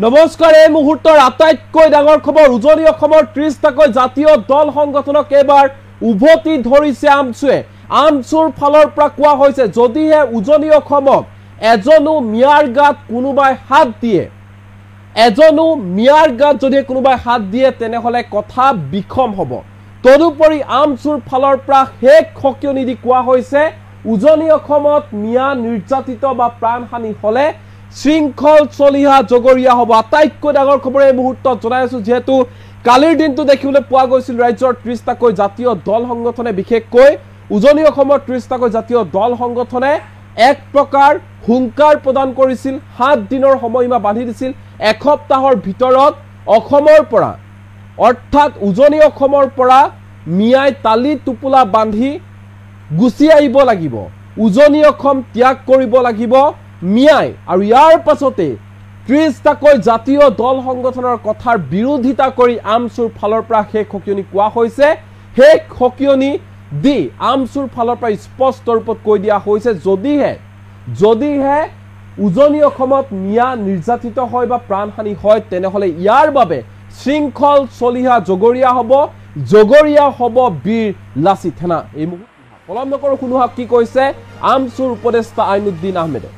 নমস্কাৰ এই মুহূৰ্তৰ আটাইতকৈ ডাঙৰ খবৰ উজনি অসমৰ 30টাকৈ জাতীয় দল সংগঠনক এবাৰ উভতি ধৰিছে আমচুৰ ফালৰ পৰা কোৱা হৈছে যদিহে উজনি অসমক এজনো মিয়াৰ গাত কোনোবাই হাত দিয়ে তেনেহলে কথা বিখম হ'ব তদুপৰি আমচুৰ ফালৰ পৰা হেক খকিয়নি দি কোৱা হৈছে উজনি অসমত মিয়া নিৰ্যাতিত বা প্ৰাণহানি হলে শৃংখল চলিহা জগৰীয়া হ'ব আটাইতকৈ ডাঙৰ খবৰ এই মুহূৰ্তত জনাই আছো যেহেতু কালিৰ দিনটো দেখিবলৈ পোৱা গৈছিল ৰাজ্যৰ 30টাকৈ জাতীয় দল সংগঠনে বিশেষকৈ উজনি অসমৰ 30টাকৈ জাতীয় দল সংগঠনে এক প্ৰকাৰ হুংকাৰ প্ৰদান কৰিছিল 7 দিনৰ সময়সীমা বান্ধি দিছিল এসপ্তাহৰ ভিতৰত অসমৰ পৰা অৰ্থাৎ উজনি অসমৰ পৰা মিয়াই তালি টুপুলা বান্ধি গুচি আহিব লাগিব উজনি অসম ত্যাগ কৰিব লাগিব মিয়াই আৰু ইয়াৰ পাছতে 30টাকৈ জাতীয় দল সংগঠনৰ কথাৰ বিৰোধিতা কৰি আমচুৰ ফালৰ পৰা হেক খকিয়নি কোৱা হৈছে হেক খকিয়নি দি আমচুৰ ফালৰ পৰা স্পষ্ট ৰূপত কৈ দিয়া হৈছে যদিহে উজনি অসমত মিয়া নিৰ্যাতিত হয় বা প্ৰাণহানি হয় তেনেহলে ইয়াৰ বাবে শৃংখল চলিহা জগৰীয়া হ'ব বীৰ লাচিত সেনা এই মুহূৰ্তত পলম নকৰো শুনোহক কি কৈছে আমচুৰ উপদেষ্টা আইনুদ্দিন আহমেদে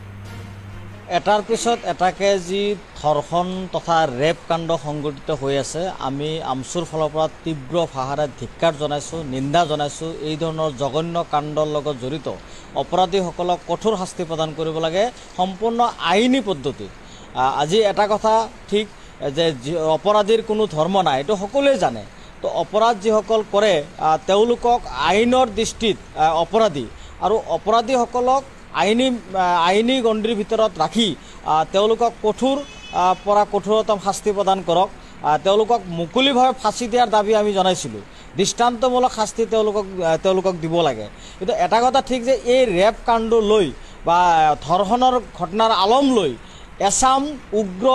এটাৰ পিছত এটাকে যি ধৰ্ষণ তথা ৰেপ কাণ্ড সংঘটিত হৈ আছে আমি আমচুৰ ফালৰ পৰা তীব্ৰ ভাষাৰে ধিক্কাৰ জনাইছোঁ নিন্দা জনাইছোঁ এই ধৰণৰ জঘন্য কাণ্ডৰ লগত জড়িত অপৰাধীসকলক কঠোৰ শাস্তি প্ৰদান কৰিব লাগে সম্পূৰ্ণ আইনী পদ্ধতি আজি এটা কথা ঠিক যে অপৰাধীৰ কোনো ধৰ্ম নাই এইটো সকলোৱে জানে তো অপৰাধ যিসকল কৰে তেওঁলোকক আইনৰ দৃষ্টিত অপৰাধী আৰু অপৰাধীসকলক আইনী গণ্ডিৰ ভিতৰত ৰাখি তেওঁলোকক কঠোৰতম শাস্তি প্ৰদান কৰক তেওঁলোকক মুকলিভাৱে ফাঁচি দিয়াৰ দাবী আমি জনাইছিলোঁ দৃষ্টান্তমূলক শাস্তি তেওঁলোকক দিব লাগে কিন্তু এটা কথা ঠিক যে এই ৰেপ কাণ্ড লৈ বা ধৰ্ষণৰ ঘটনাৰ আলম লৈ এছাম উগ্ৰ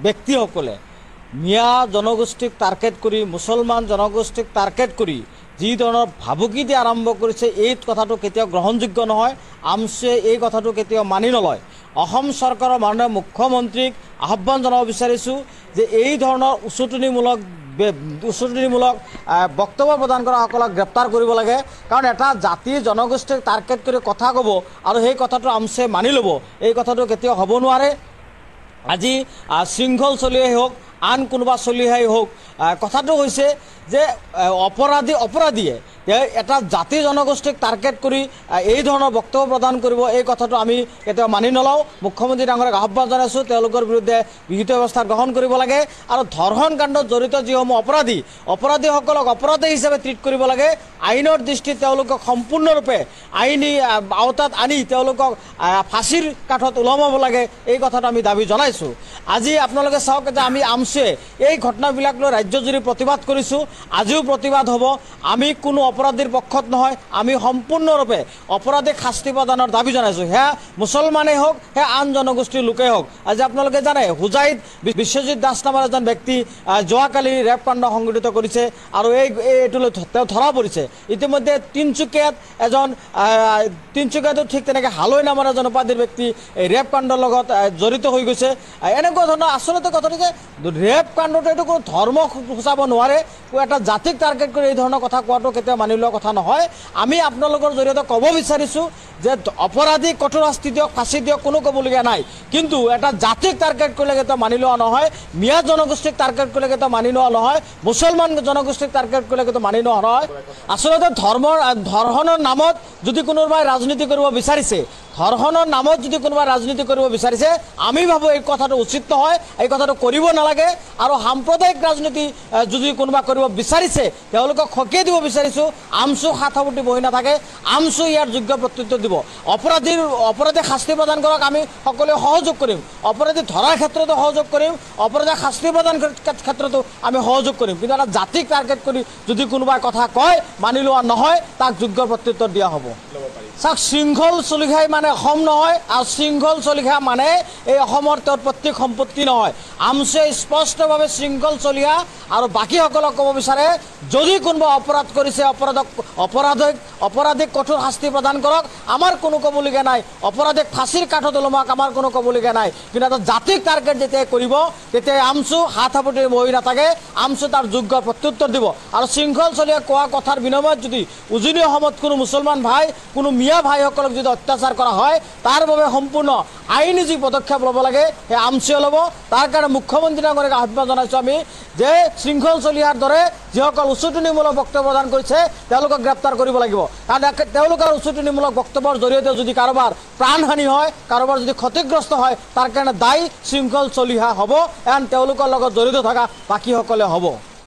ব্যক্তিসকলে মিয়া জনগোষ্ঠীক টাৰ্গেট কৰি মুছলমান জনগোষ্ঠীক টাৰ্গেট কৰি যি ধৰণৰ ভাবুকি দিয়া আৰম্ভ কৰিছে এই কথাটো কেতিয়াও গ্ৰহণযোগ্য নহয় আমচুৱে এই কথাটো কেতিয়াও মানি নলয় অসম চৰকাৰৰ মাননীয় মুখ্যমন্ত্ৰীক আহ্বান জনাব বিচাৰিছোঁ যে এই ধৰণৰ উচতনিমূলক বক্তব্য প্ৰদান কৰাসকলক গ্ৰেপ্তাৰ কৰিব লাগে কাৰণ এটা জাতি জনগোষ্ঠীক টাৰ্গেট কৰি কথা ক'ব আৰু সেই কথাটো আমচুৱে মানি ল'ব এই কথাটো কেতিয়াও হ'ব নোৱাৰে আজি শৃংখল চলিয়াই হওক আন কোনোবা চলিহাই হওক কথাটো হৈছে যে অপৰাধীয়ে এটা জাতি জনগোষ্ঠীক টাৰ্গেট কৰি এই ধৰণৰ বক্তব্য প্ৰদান কৰিব এই কথাটো আমি কেতিয়াও মানি নলওঁ মুখ্যমন্ত্ৰী ডাঙৰীয়াক আহ্বান জনাইছোঁ তেওঁলোকৰ বিৰুদ্ধে বিহিত ব্যৱস্থা গ্ৰহণ কৰিব লাগে আৰু ধৰ্ষণ কাণ্ডত জড়িত যিসমূহ অপৰাধীসকলক অপৰাধী হিচাপে ট্ৰিট কৰিব লাগে আইনৰ দৃষ্টিত তেওঁলোকক সম্পূৰ্ণৰূপে আইনী আওতাত আনি তেওঁলোকক ফাঁচীৰ কাঠত ওলমাব লাগে এই কথাটো আমি দাবী জনাইছোঁ আজি আপোনালোকে চাওক যে আমি আমচুৱে এই ঘটনাবিলাক লৈ ৰাজ্যজুৰি প্ৰতিবাদ কৰিছোঁ আজিও প্ৰতিবাদ হ'ব আমি কোনো অপৰাধীৰ পক্ষত নহয় আমি সম্পূৰ্ণৰূপে অপৰাধীক শাস্তি প্ৰদানৰ দাবী জনাইছোঁ সেয়া মুছলমানেই হওক সেয়া আন জনগোষ্ঠীৰ লোকেই হওক আজি আপোনালোকে জানে হুজাইত বিশ্বজিৎ দাস নামৰ এজন ব্যক্তি যোৱাকালি ৰেপ কাণ্ড সংঘটিত কৰিছে আৰু এইটোলৈ তেওঁ ধৰা পৰিছে ইতিমধ্যে তিনিচুকীয়াতো ঠিক তেনেকৈ হালৈ নামৰ এজন উপাধিৰ ব্যক্তি এই ৰেপ কাণ্ডৰ লগত জড়িত হৈ গৈছে এনেকুৱা ধৰণৰ আচলতে কথাটো যে ৰেপ কাণ্ডটো এইটো কোনো ধৰ্ম সূচাব নোৱাৰে এটা জাতিক টাৰ্গেট কৰি এই ধৰণৰ কথা কোৱাটো কেতিয়াও মানি লোৱা কথা নহয় আমি আপোনালোকৰ জৰিয়তে ক'ব বিচাৰিছোঁ যে অপৰাধীক কঠোৰ শাস্তি দিয়ক ফাঁচি দিয়ক কোনো ক'বলগীয়া নাই কিন্তু এটা জাতিক টাৰ্গেট কৰিলে কেতিয়াও মানি লোৱা নহয় মিয়া জনগোষ্ঠীক টাৰ্গেট কৰিলে কেতিয়াও মানি লোৱা নহয় মুছলমান জনগোষ্ঠীক টাৰ্গেট কৰিলে কেতিয়াও মানি লোৱা নহয় আচলতে ধৰ্ষণৰ নামত যদি কোনোবাই ৰাজনীতি কৰিব বিচাৰিছে আমি ভাবোঁ এই কথাটো উচিত নহয় এই কথাটো কৰিব নালাগে আৰু সাম্প্ৰদায়িক ৰাজনীতি যদি কোনোবা কৰিব বিচাৰিছে তেওঁলোকক সকীয়াই দিব বিচাৰিছোঁ আমচু সাঁথা-ফুটি বহি নাথাকে আমচু ইয়াৰ যোগ্য প্ৰত্যুত্তৰ দিব অপৰাধীক শাস্তি প্ৰদান কৰক আমি সকলোৱে সহযোগ কৰিম অপৰাধী ধৰাৰ ক্ষেত্ৰতো সহযোগ কৰিম অপৰাধীক শাস্তি প্ৰদান ক্ষেত্ৰতো আমি সহযোগ কৰিম কিন্তু এটা জাতিক টাৰ্গেট কৰি যদি কোনোবাই কথা কয় মানি লোৱা নহয় তাক যোগ্য প্ৰত্যুত্তৰ দিয়া হ'ব চাওক শৃংখল চলিহাই মানে অসম নহয় আৰু শৃংখল চলিহা মানে এই অসমৰ তেওঁৰ প্ৰত্যেক সম্পত্তি নহয় আমচুৱে স্পষ্টভাৱে শৃংখল চলিহা আৰু বাকীসকলক ক'ব বিচাৰে যদি কোনোবা অপৰাধ কৰিছে অপৰাধীক কঠোৰ শাস্তি প্ৰদান কৰক, আমাৰ কোনো ক'বলগীয়া নাই। অপৰাধীক ফাঁচীৰ কাঠত ওলমাওক, আমাৰ কোনো ক'বলগীয়া নাই। কিন্তু এটা জাতিক টাৰ্গেট যেতিয়া কৰিব তেতিয়া আমচু হাত সাৱটি বহি নাথাকে, আমচু তাৰ যোগ্য প্ৰত্যুত্তৰ দিব। আৰু শৃংখল চলিয়া কোৱা কথাৰ বিনিময়ত যদি উজনি অসমত কোনো মুছলমান ভাই, কোনো মিয়া ভাইসকলক যদি অত্যাচাৰ কৰা হয়, তাৰ বাবে সম্পূৰ্ণ আইনী যি পদক্ষেপ ল'ব লাগে সেই আমচুৱে ল'ব। তাৰ কাৰণে মুখ্যমন্ত্ৰী ডাঙৰীয়াক আহ্বান জনাইছোঁ আমি যে শৃংখল চলিয়াৰ দৰে যিসকল উচতনিমূলক বক্তব্য প্ৰদান কৰিছে তেওঁলোকক গ্ৰেপ্তাৰ কৰিব লাগিব। কাৰণ তেওঁলোকৰ উচতনিমূলক বক্তব্যৰ জৰিয়তে যদি কাৰোবাৰ প্ৰাণহানি হয়, কাৰোবাৰ যদি ক্ষতিগ্ৰস্ত হয়, তাৰ কাৰণে দায়ী শৃংখল চলিহা হ'ব, এন তেওঁলোকৰ লগত জড়িত থকা বাকীসকলে হ'ব।